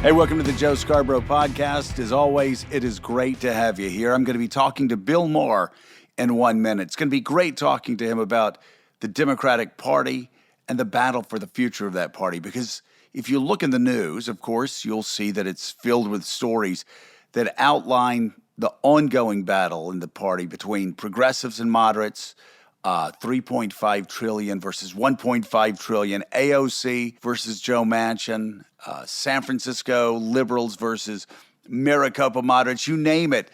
Hey, welcome to the Joe Scarborough podcast. As always, it is great to have you here. I'm going to be talking to Bill Maher in 1 minute. It's going to be great talking to him about the Democratic Party and the battle for the future of that party. Because if you look in the news, of course, you'll see that it's filled with stories that outline the ongoing battle in the party between progressives and moderates, 3.5 trillion versus 1.5 trillion, AOC versus Joe Manchin, San Francisco liberals versus Maricopa moderates, you name it.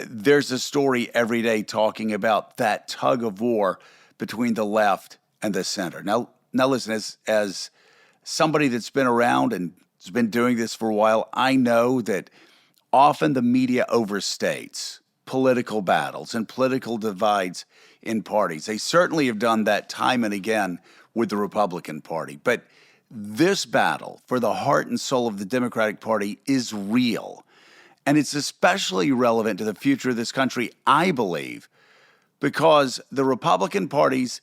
There's a story every day talking about that tug of war between the left and the center. Now listen, as somebody that's been around and has been doing this for a while, I know that often the media overstates political battles and political divides in parties. They certainly have done that time and again with the Republican Party. But this battle for the heart and soul of the Democratic Party is real. And it's especially relevant to the future of this country, I believe, because the Republican Party's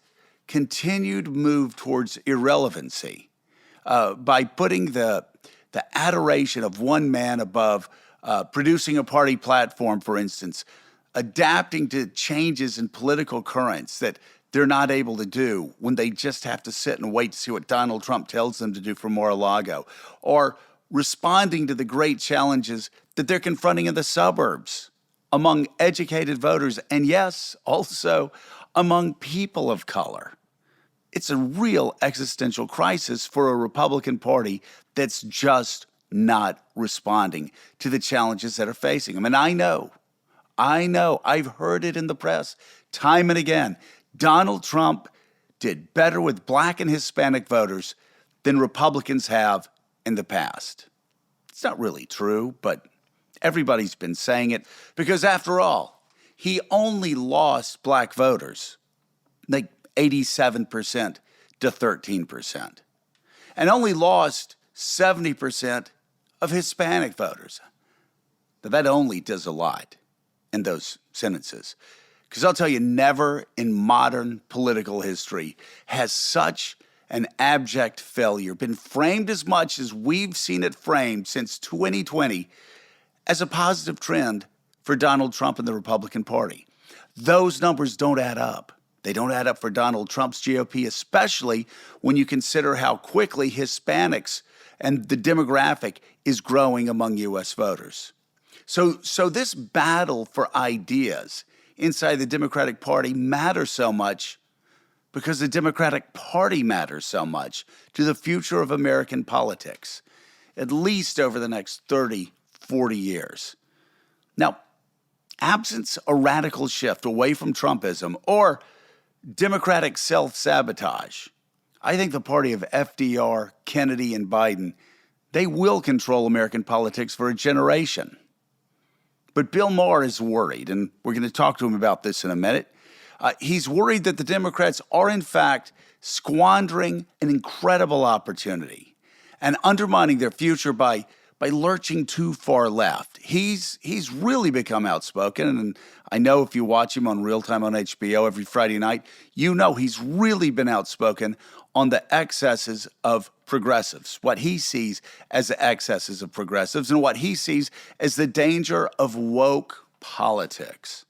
continued move towards irrelevancy by putting the adoration of one man above producing a party platform, for instance, adapting to changes in political currents that they're not able to do when they just have to sit and wait to see what Donald Trump tells them to do for Mar-a-Lago, or responding to the great challenges that they're confronting in the suburbs among educated voters, and yes, also among people of color. It's a real existential crisis for a Republican Party that's just not responding to the challenges that are facing them. And I know, I've heard it in the press time and again. Donald Trump did better with Black and Hispanic voters than Republicans have in the past. It's not really true, but everybody's been saying it because, after all, he only lost Black voters, like 87% to 13%, and only lost 70% of Hispanic voters. Now, that only does a lot in those sentences. Because I'll tell you, never in modern political history has such an abject failure been framed as much as we've seen it framed since 2020 as a positive trend for Donald Trump and the Republican Party. Those numbers don't add up. They don't add up for Donald Trump's GOP, especially when you consider how quickly Hispanics and the demographic is growing among U.S. voters. So this battle for ideas inside the Democratic Party matters so much because the Democratic Party matters so much to the future of American politics, at least over the next 30, 40 years. Now, absent a radical shift away from Trumpism or Democratic self-sabotage, I think the party of FDR, Kennedy, and Biden, they will control American politics for a generation. But Bill Maher is worried, and we're going to talk to him about this in a minute. He's worried that the Democrats are, in fact, squandering an incredible opportunity and undermining their future by lurching too far left. He's really become outspoken, and I know if you watch him on Real Time on HBO every Friday night, you know he's really been outspoken on the excesses of progressives, what he sees as the excesses of progressives, and what he sees as the danger of woke politics.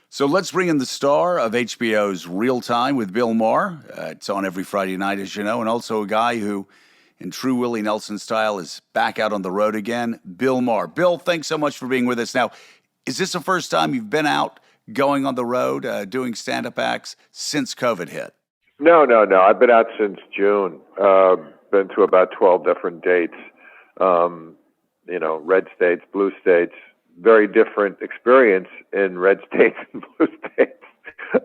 So let's bring in the star of HBO's Real Time with Bill Maher. It's on every Friday night, as you know, and also a guy who, in true Willie Nelson style, is back out on the road again, Bill Maher. Bill, thanks so much for being with us. Now, is this the first time you've been out going on the road, doing stand-up acts since COVID hit? No. I've been out since June. Been to about 12 different dates. Red states, blue states. Very different experience in red states and blue states.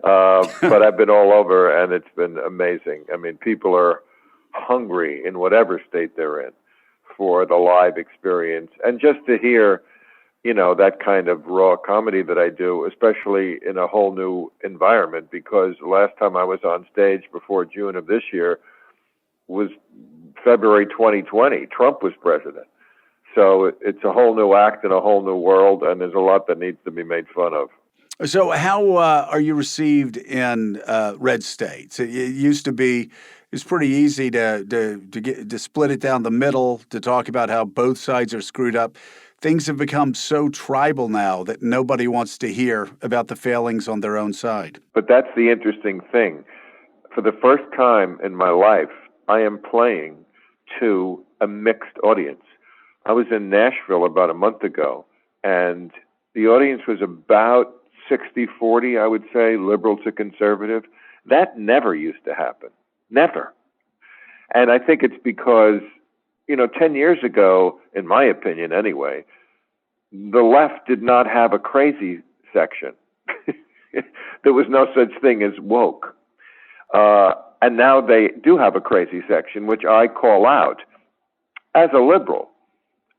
But I've been all over, and it's been amazing. I mean, people are hungry in whatever state they're in for the live experience. And just to hear, that kind of raw comedy that I do, especially in a whole new environment, because the last time I was on stage before June of this year was February 2020. Trump was president. So it's a whole new act in a whole new world, and there's a lot that needs to be made fun of. So how are you received in red states? It used to be it's pretty easy to split it down the middle, to talk about how both sides are screwed up. Things have become so tribal now that nobody wants to hear about the failings on their own side. But that's the interesting thing. For the first time in my life, I am playing to a mixed audience. I was in Nashville about a month ago, and the audience was about 60-40, I would say, liberal to conservative. That never used to happen. Never. And I think it's because, 10 years ago, in my opinion anyway, the left did not have a crazy section. There was no such thing as woke. And now they do have a crazy section, which I call out as a liberal.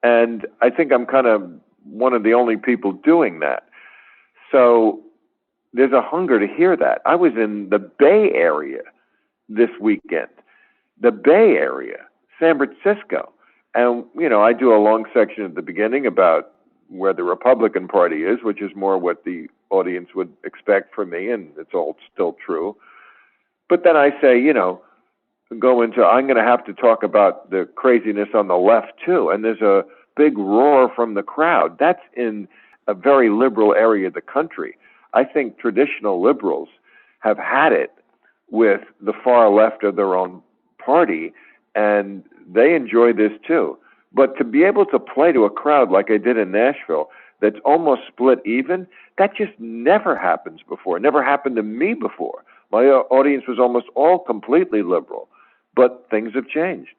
And I think I'm kind of one of the only people doing that. So there's a hunger to hear that. I was in the Bay Area this weekend. The Bay Area, San Francisco. And, I do a long section at the beginning about where the Republican Party is, which is more what the audience would expect from me, and it's all still true. But then I say, I'm going to have to talk about the craziness on the left too. And there's a big roar from the crowd. That's in a very liberal area of the country. I think traditional liberals have had it with the far left of their own party, and they enjoy this too. But to be able to play to a crowd like I did in Nashville, that's almost split even, that just never happens before. It never happened to me before. My audience was almost all completely liberal, but things have changed.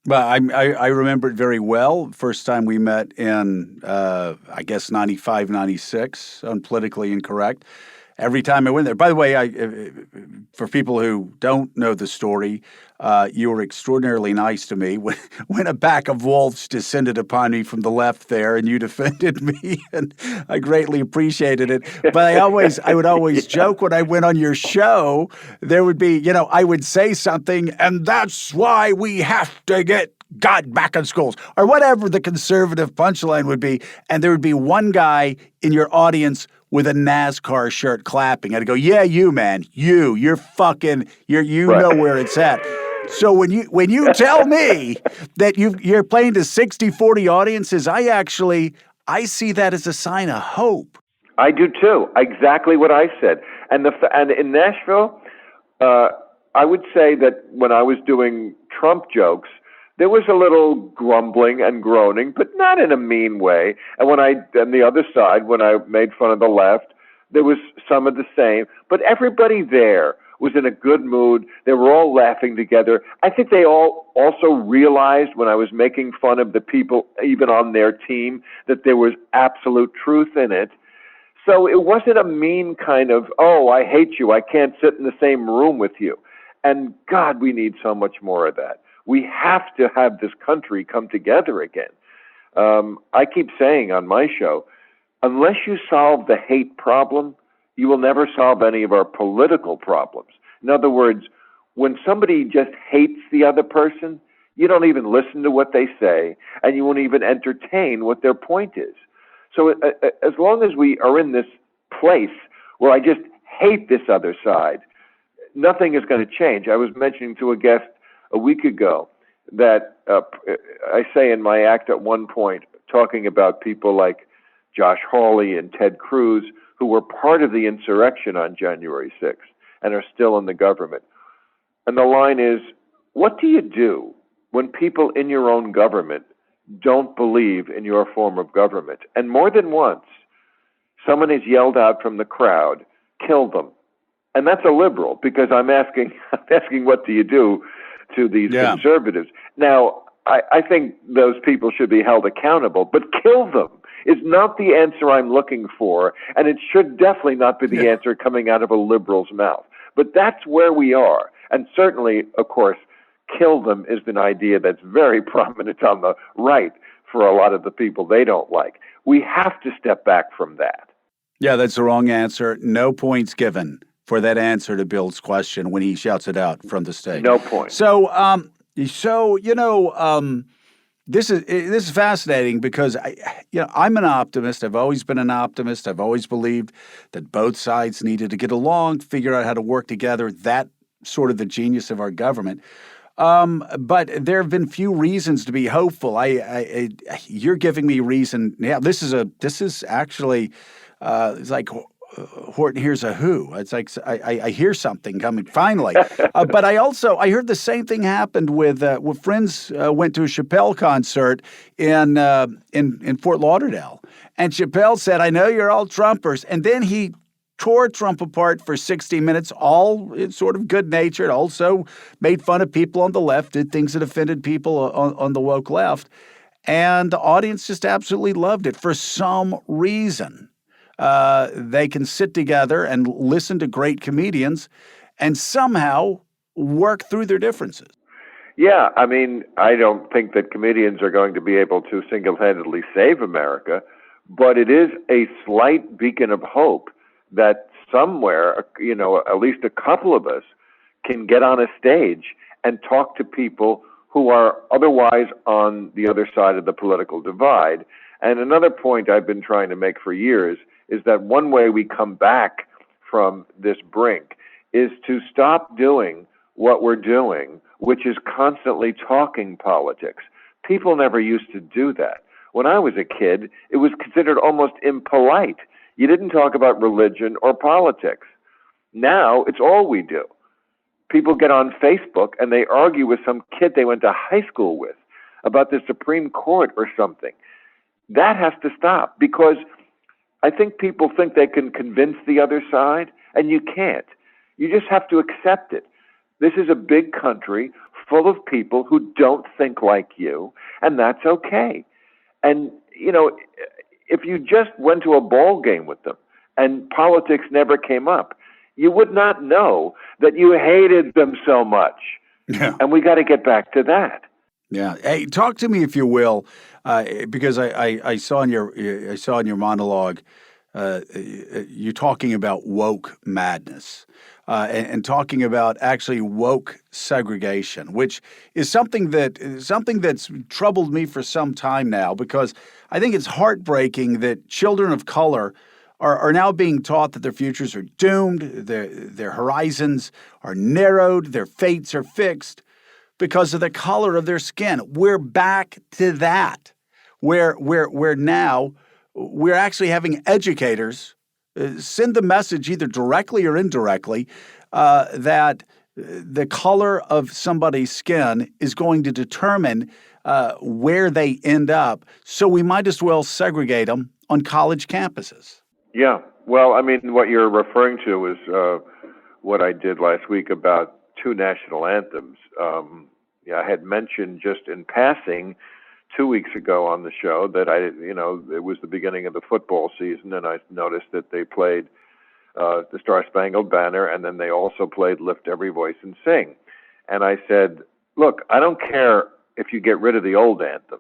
Well, I remember it very well. First time we met in, I guess, 95, 96 on Politically Incorrect. Every time I went there. By the way, for people who don't know the story, you were extraordinarily nice to me when a pack of wolves descended upon me from the left there, and you defended me, and I greatly appreciated it. But I would always joke when I went on your show, there would be, I would say something, and that's why we have to get God back in schools, or whatever the conservative punchline would be, and there would be one guy in your audience with a NASCAR shirt clapping. I'd go, yeah, you, man, you're fucking, you right. Know where it's at. So when you tell me that you're playing to 60-40 audiences, I see that as a sign of hope. I do too. Exactly what I said. And in Nashville, I would say that when I was doing Trump jokes, there was a little grumbling and groaning, but not in a mean way. And on the other side, when I made fun of the left, there was some of the same. But everybody there was in a good mood. They were all laughing together. I think they all also realized when I was making fun of the people, even on their team, that there was absolute truth in it. So it wasn't a mean kind of, oh, I hate you, I can't sit in the same room with you. And God, we need so much more of that. We have to have this country come together again. I keep saying on my show, unless you solve the hate problem, you will never solve any of our political problems. In other words, when somebody just hates the other person, you don't even listen to what they say, and you won't even entertain what their point is. So as long as we are in this place where I just hate this other side, nothing is going to change. I was mentioning to a guest a week ago that I say in my act at one point, talking about people like Josh Hawley and Ted Cruz, who were part of the insurrection on January 6th and are still in the government. And the line is, what do you do when people in your own government don't believe in your form of government? And more than once, someone has yelled out from the crowd, kill them. And that's a liberal, because I'm asking what do you do to these conservatives? Now, I think those people should be held accountable, but kill them is not the answer I'm looking for, and it should definitely not be the answer coming out of a liberal's mouth. But that's where we are. And certainly, of course, kill them is an idea that's very prominent on the right for a lot of the people they don't like. We have to step back from that. Yeah, that's the wrong answer. No points given for that answer to Bill's question when he shouts it out from the stage. No point. So this is fascinating because I'm an optimist. I've always been an optimist. I've always believed that both sides needed to get along, figure out how to work together. That sort of the genius of our government. But there have been few reasons to be hopeful. You're giving me reason. Yeah, this is actually, it's like Horton hears a who. It's like I hear something coming finally. But I heard the same thing happened with friends went to a Chappelle concert in Fort Lauderdale, and Chappelle said, "I know you're all Trumpers," and then he tore Trump apart for 60 minutes, all sort of good-natured, also made fun of people on the left, did things that offended people on the woke left. And the audience just absolutely loved it. For some reason, they can sit together and listen to great comedians and somehow work through their differences. Yeah, I mean, I don't think that comedians are going to be able to single-handedly save America, but it is a slight beacon of hope that somewhere, at least a couple of us can get on a stage and talk to people who are otherwise on the other side of the political divide. And another point I've been trying to make for years is that one way we come back from this brink is to stop doing what we're doing, which is constantly talking politics. People never used to do that. When I was a kid, it was considered almost impolite. You didn't talk about religion or politics. Now it's all we do. People get on Facebook and they argue with some kid they went to high school with about the Supreme Court or something. That has to stop, because I think people think they can convince the other side, and you can't. You just have to accept it. This is a big country full of people who don't think like you, and that's okay. And, if you just went to a ball game with them and politics never came up, you would not know that you hated them so much. Yeah. And we got to get back to that. Yeah. Hey, talk to me, if you will, because I saw in your monologue you talking about woke madness and talking about actually woke segregation, which is something that's troubled me for some time now, because I think it's heartbreaking that children of color are now being taught that their futures are doomed, their horizons are narrowed, their fates are fixed because of the color of their skin. We're back to that, where now we're actually having educators send the message, either directly or indirectly, that the color of somebody's skin is going to determine where they end up. So we might as well segregate them on college campuses. Yeah. Well, I mean, what you're referring to is what I did last week about two national anthems. I had mentioned just in passing 2 weeks ago on the show that it was the beginning of the football season, and I noticed that they played the Star Spangled Banner, and then they also played Lift Every Voice and Sing. And I said, look, I don't care if you get rid of the old anthem.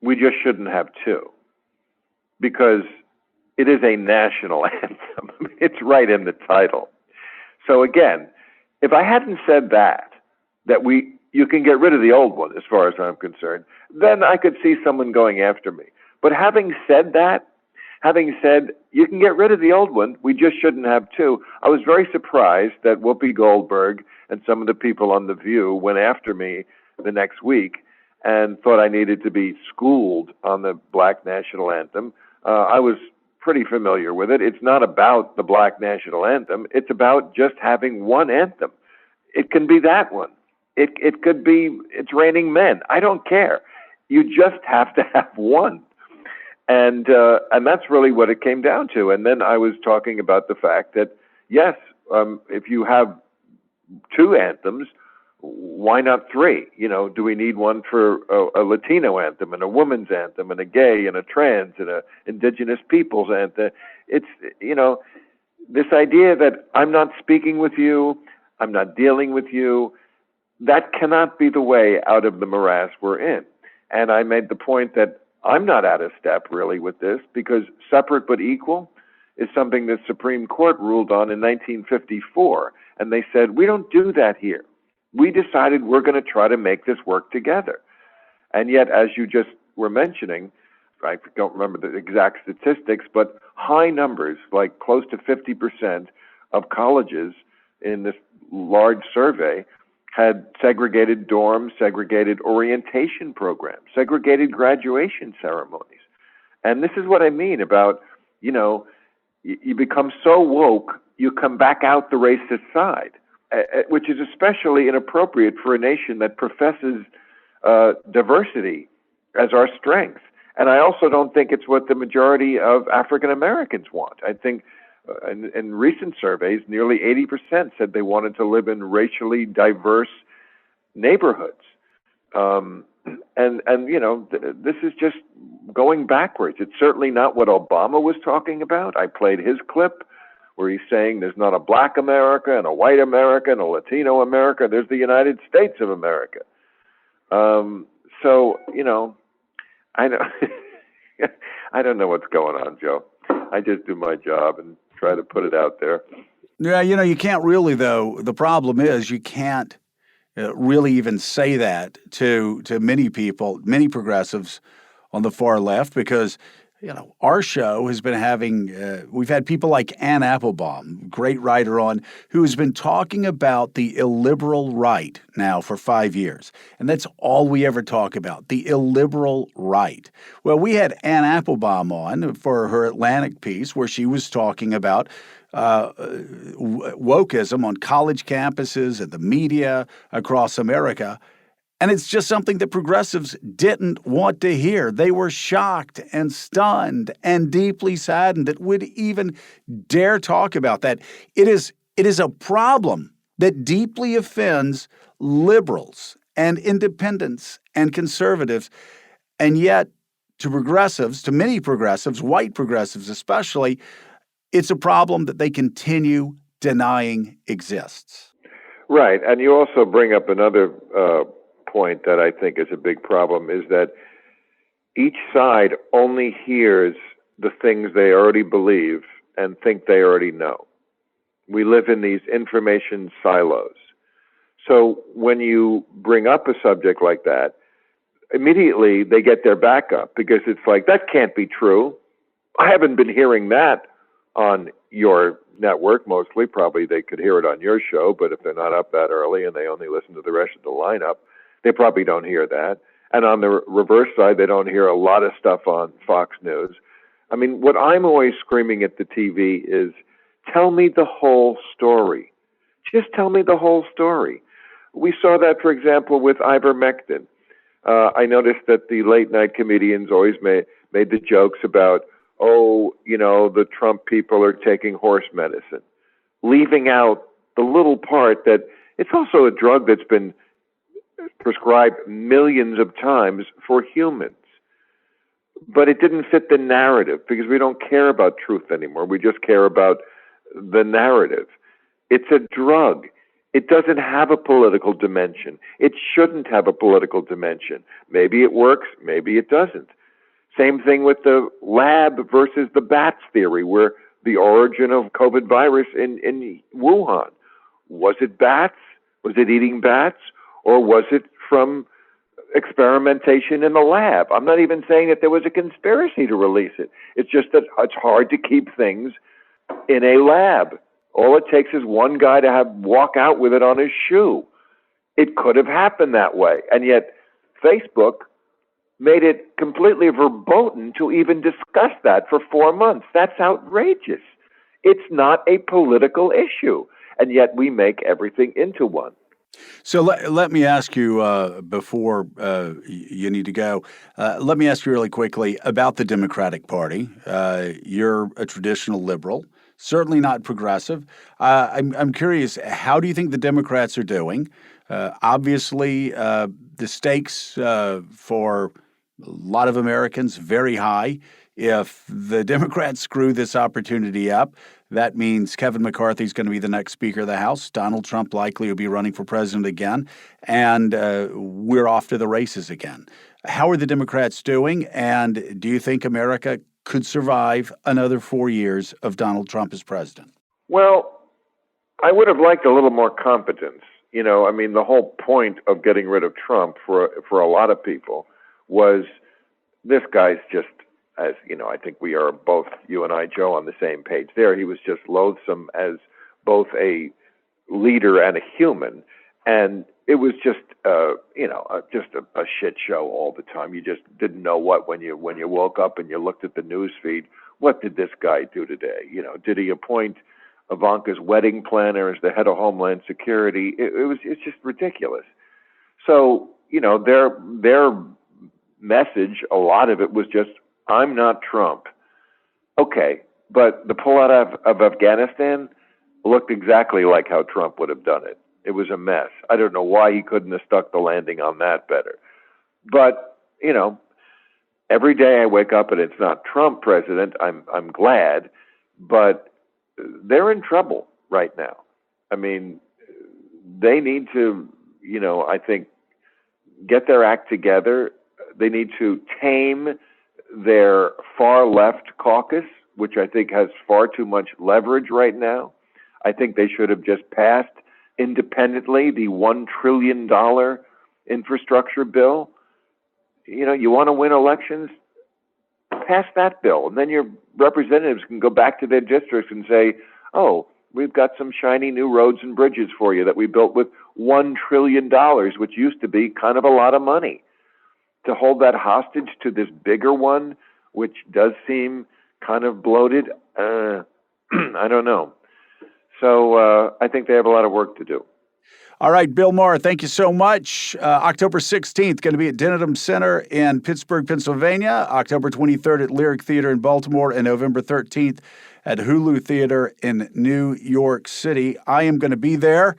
We just shouldn't have two, because it is a national anthem. It's right in the title. So again, if I hadn't said that you can get rid of the old one, as far as I'm concerned, then I could see someone going after me. But having said you can get rid of the old one, we just shouldn't have two, I was very surprised that Whoopi Goldberg and some of the people on The View went after me the next week and thought I needed to be schooled on the Black National Anthem. I was pretty familiar with it. It's not about the Black National Anthem. It's about just having one anthem. It can be that one. It could be It's Raining Men. I don't care. You just have to have one. And that's really what it came down to. And then I was talking about the fact that, yes, if you have two anthems, why not three? Do we need one for a Latino anthem and a woman's anthem and a gay and a trans and a indigenous peoples anthem? It's, this idea that I'm not speaking with you, I'm not dealing with you, that cannot be the way out of the morass we're in. And I made the point that I'm not out of step really with this, because separate but equal is something the Supreme Court ruled on in 1954. And they said, we don't do that here. We decided we're going to try to make this work together. And yet, as you just were mentioning, I don't remember the exact statistics, but high numbers, like close to 50% of colleges in this large survey had segregated dorms, segregated orientation programs, segregated graduation ceremonies. And this is what I mean about, you become so woke, you come back out the racist side, which is especially inappropriate for a nation that professes diversity as our strength. And I also don't think it's what the majority of African Americans want. I think in recent surveys, nearly 80% said they wanted to live in racially diverse neighborhoods. This is just going backwards. It's certainly not what Obama was talking about. I played his clip where he's saying there's not a black America and a white America and a Latino America. There's the United States of America. I know, I don't know what's going on, Joe. I just do my job and try to put it out there. Yeah, you can't really, though. The problem is you can't really even say that to many people, many progressives on the far left, because our show has been having, we've had people like Ann Applebaum, great writer on, who's been talking about the illiberal right now for 5 years. And that's all we ever talk about, the illiberal right. Well, we had Ann Applebaum on for her Atlantic piece where she was talking about wokeism on college campuses and the media across America. And it's just something that progressives didn't want to hear. They were shocked and stunned and deeply saddened that we'd even dare talk about that. It is a problem that deeply offends liberals and independents and conservatives. And yet, to progressives, to many progressives, white progressives especially, it's a problem that they continue denying exists. Right. And you also bring up another point that I think is a big problem, is that each side only hears the things they already believe and think they already know. We live in these information silos. So when you bring up a subject like that, immediately they get their back up because it's like, that can't be true. I haven't been hearing that on your network. Mostly, probably they could hear it on your show, but if they're not up that early and they only listen to the rest of the lineup, they probably don't hear that. And on the reverse side, they don't hear a lot of stuff on Fox News. I mean, what I'm always screaming at the TV is, tell me the whole story. Just tell me the whole story. We saw that, for example, with ivermectin. I noticed that the late night comedians always made the jokes about, the Trump people are taking horse medicine, leaving out the little part that it's also a drug that's been prescribed millions of times for humans. But it didn't fit the narrative because we don't care about truth anymore. We just care about the narrative. It's a drug. It doesn't have a political dimension. It shouldn't have a political dimension. Maybe it works, maybe it doesn't. Same thing with the lab versus the bats theory, where the origin of COVID virus in Wuhan. Was it bats? Was it eating bats? Or was it from experimentation in the lab? I'm not even saying that there was a conspiracy to release it. It's just that it's hard to keep things in a lab. All it takes is one guy to walk out with it on his shoe. It could have happened that way. And yet Facebook made it completely verboten to even discuss that for 4 months. That's outrageous. It's not a political issue. And yet we make everything into one. So let me ask you before you need to go. Let me ask you really quickly about the Democratic Party. You're a traditional liberal, certainly not progressive. I'm curious, how do you think the Democrats are doing? Obviously, the stakes for a lot of Americans very high. If the Democrats screw this opportunity up, that means Kevin McCarthy is going to be the next Speaker of the House. Donald Trump likely will be running for president again, and we're off to the races again. How are the Democrats doing, and do you think America could survive another 4 years of Donald Trump as president? Well, I would have liked a little more competence. The whole point of getting rid of Trump for a lot of people was, this guy's just, as I think we are both, you and I, Joe, on the same page there. He was just loathsome as both a leader and a human. And it was just, just a shit show all the time. You just didn't know when you woke up and you looked at the news feed. What did this guy do today? Did he appoint Ivanka's wedding planner as the head of Homeland Security? It's just ridiculous. So, their message, a lot of it was just, I'm not Trump. Okay, but the pullout of Afghanistan looked exactly like how Trump would have done it. It was a mess. I don't know why he couldn't have stuck the landing on that better. But, every day I wake up and it's not Trump president, I'm glad, but they're in trouble right now. I mean, they need to, I think, get their act together. They need to tame their far left caucus, which I think has far too much leverage right now. I think they should have just passed independently the $1 trillion infrastructure bill. You want to win elections? Pass that bill. And then your representatives can go back to their districts and say, oh, we've got some shiny new roads and bridges for you that we built with $1 trillion, which used to be kind of a lot of money. To hold that hostage to this bigger one, which does seem kind of bloated, I don't know. So I think they have a lot of work to do. All right, Bill Maher, thank you so much. October 16th, going to be at Denham Center in Pittsburgh, Pennsylvania. October 23rd at Lyric Theater in Baltimore, and November 13th at Hulu Theater in New York City. I am going to be there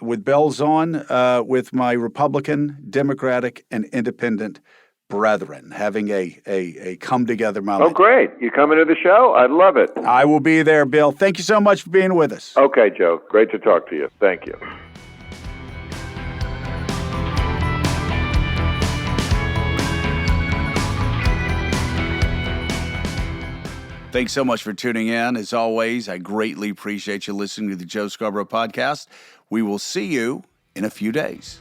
with bells on with my Republican, Democratic, and Independent brethren, having a come-together moment. Oh, great. You coming to the show? I'd love it. I will be there, Bill. Thank you so much for being with us. Okay, Joe. Great to talk to you. Thank you. Thanks so much for tuning in. As always, I greatly appreciate you listening to the Joe Scarborough podcast. We will see you in a few days.